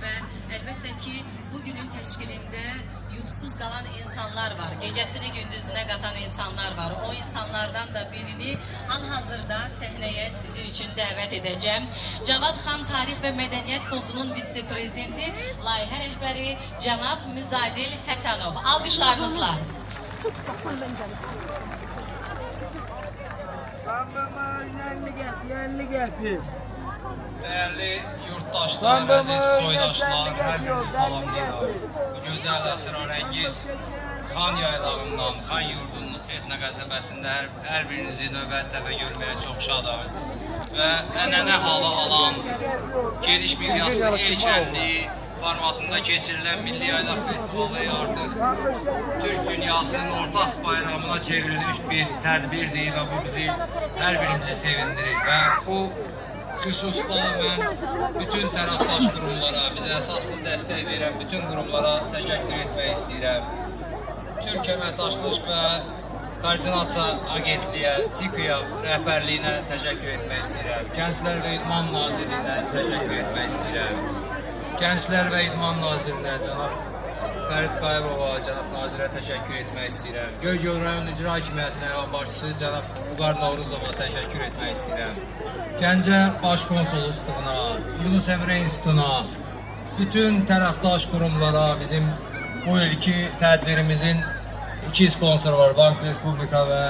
ve elbette ki bugünün teşkilinde yuxusuz kalan insanlar var. Gecesini gündüzüne katan insanlar var. O insanlardan da birini hal-hazırda səhnəyə sizin için davet edeceğim. Cavad Xan Tarix ve Medeniyet Fondu'nun vitse-prezidenti, layihə rəhbəri Cənab Müzadil Həsənov. Alqışlarınızla. Değerli yurttaşlar, əziz soydaşlar, hər birinizi salamlayıram. Bu gözəl əsrarəngiz Xan yaylağından, Xan yurdunun Etna qəsəbəsində hər birinizi növbətdə görməyə çox şadam. Və ənənə halı alan geniş miqyaslı ilk formatında geçirilen Milli Yaylaq Festivalı artıq Türk dünyasının ortak bayramına çevrilmiş bir tədbirdir və bu bizi hər birimizi sevindirir və bu xüsusda mən bütün tərəfdaş qurumlara, bizə əsaslı dəstək verən bütün qurumlara təşəkkür etmək istəyirəm. Türk Əməkdaşlıq və Koordinasiya Agentliyə, TİKİyə rəhbərliyinə təşəkkür etmək istəyirəm. Gənclər və İdman Nazirliyinə təşəkkür etmək istəyirəm. Gənclər və İdman Nazirinə, cənab Fərid Qayıbova, cənab Nazirə təşəkkür etmək istəyirəm. Göygöl rayon icra hakimiyyətinə və başçısı cənab Vüqar Novruzova təşəkkür etmək istəyirəm. Gəncə Baş Konsolosluğuna, Yunus Emre İnstitutuna, bütün tərəfdaş qurumlara, bizim bu ilki tədbirimizin iki sponsoru var, Bank Respublika və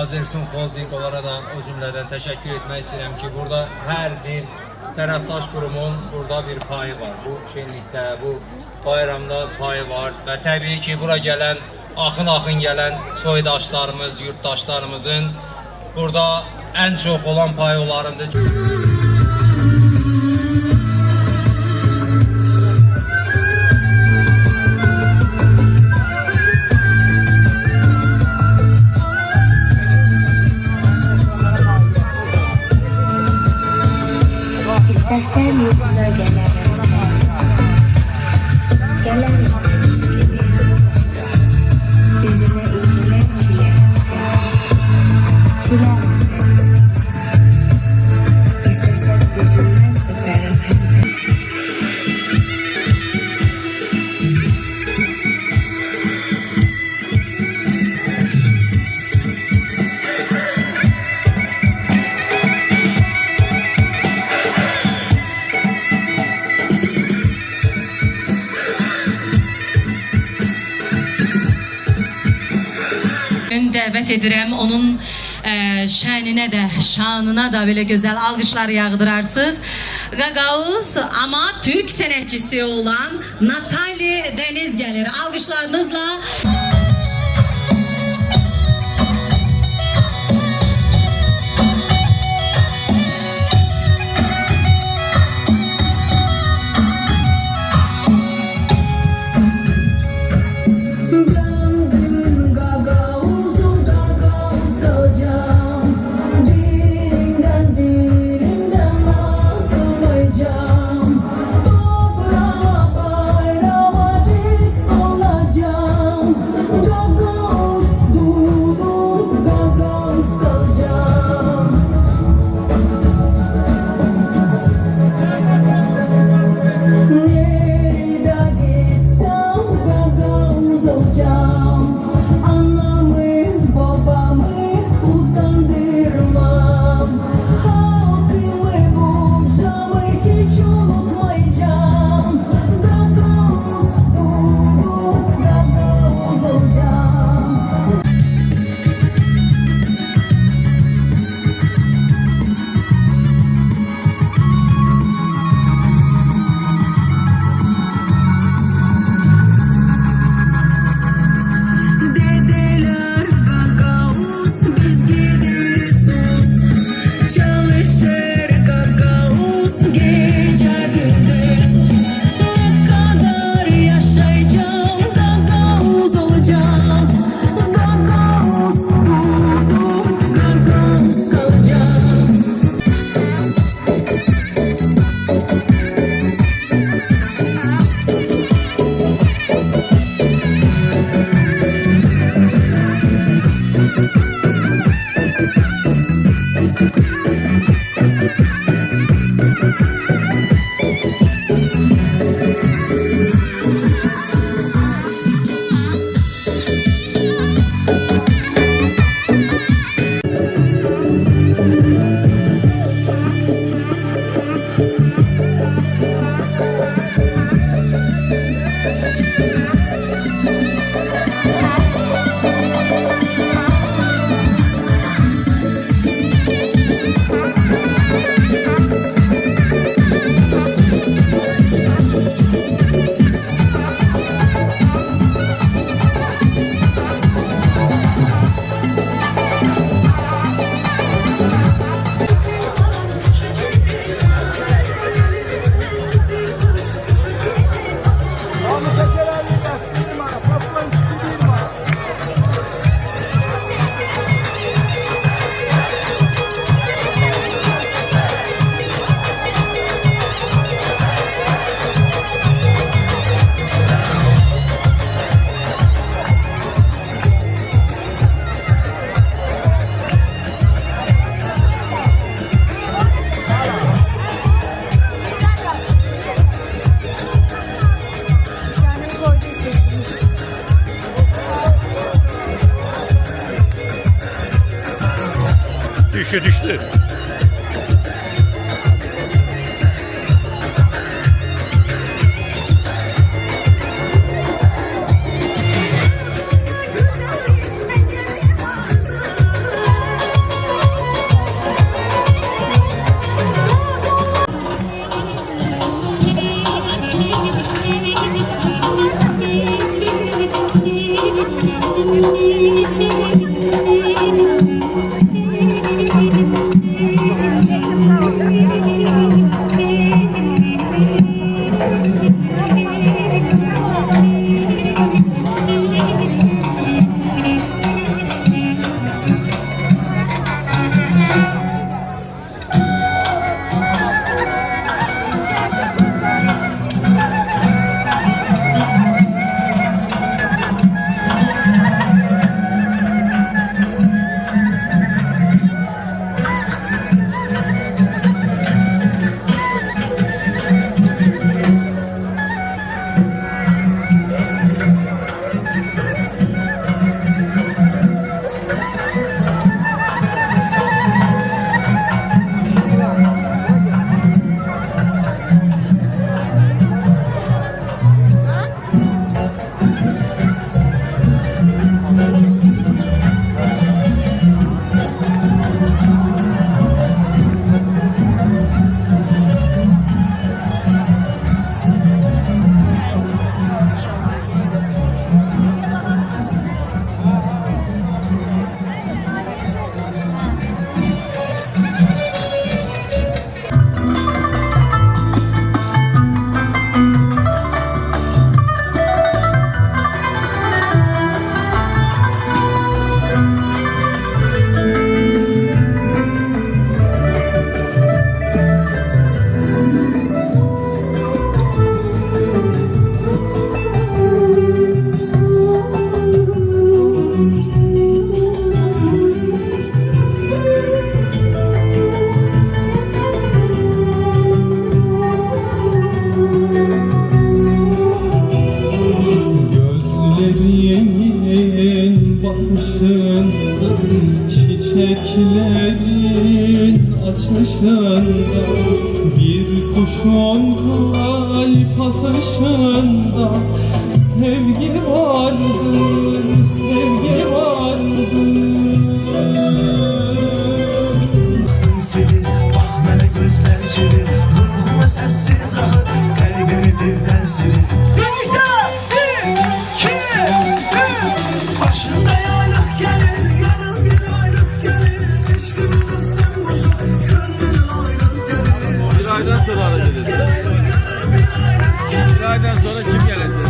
Azersun Holding, onlara da o cümlədən təşəkkür etmək istəyirəm ki, burada hər bir tərəfdaş qurumun burada bir payı var. Bu şenlikdə, bu bayramda payı var və təbii ki, bura gələn, axın gələn soydaşlarımız, yurttaşlarımızın burada ən çox olan payı onlarındır. İstersen yoluna gelirim sen. Gelirim deniz gibi. Yüzüne ilgiler çilerim sen. Çilerim deniz gibi. İstesem yüzünden öperim hem de. Dəvət edirəm, onun şəninə də, şanına da belə gözəl alqışlar yağdırarsınız. Qaqauz, amma Türk sənətçisi olan Natali Dəniz gəlir. Alqışlarınızla. Toprağa bayrama diz olacağım. düştü. bakışında, çiçeklerin açışında, bir kuşun kalp atışında sevgi vardır, sevgi vardır. Seni, bak mənə gözlər çevir, ruhuma səssiz axır, qəlbimi dildən silir. Birlikdə, bir, iki, üç. Başında yaylıq gəlir, yarım bir aylıq gəlir, eşqimi qısım quşum, könlüm aylıq gəlir. Bir aydan sonra alacağız. Bir aydan sonra kim gelecek?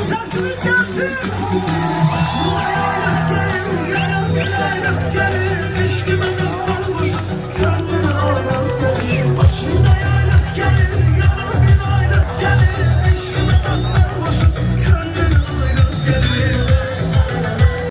Sesimiz gelsin. Başında yaylıq gəlir, yarım ayrılık gelir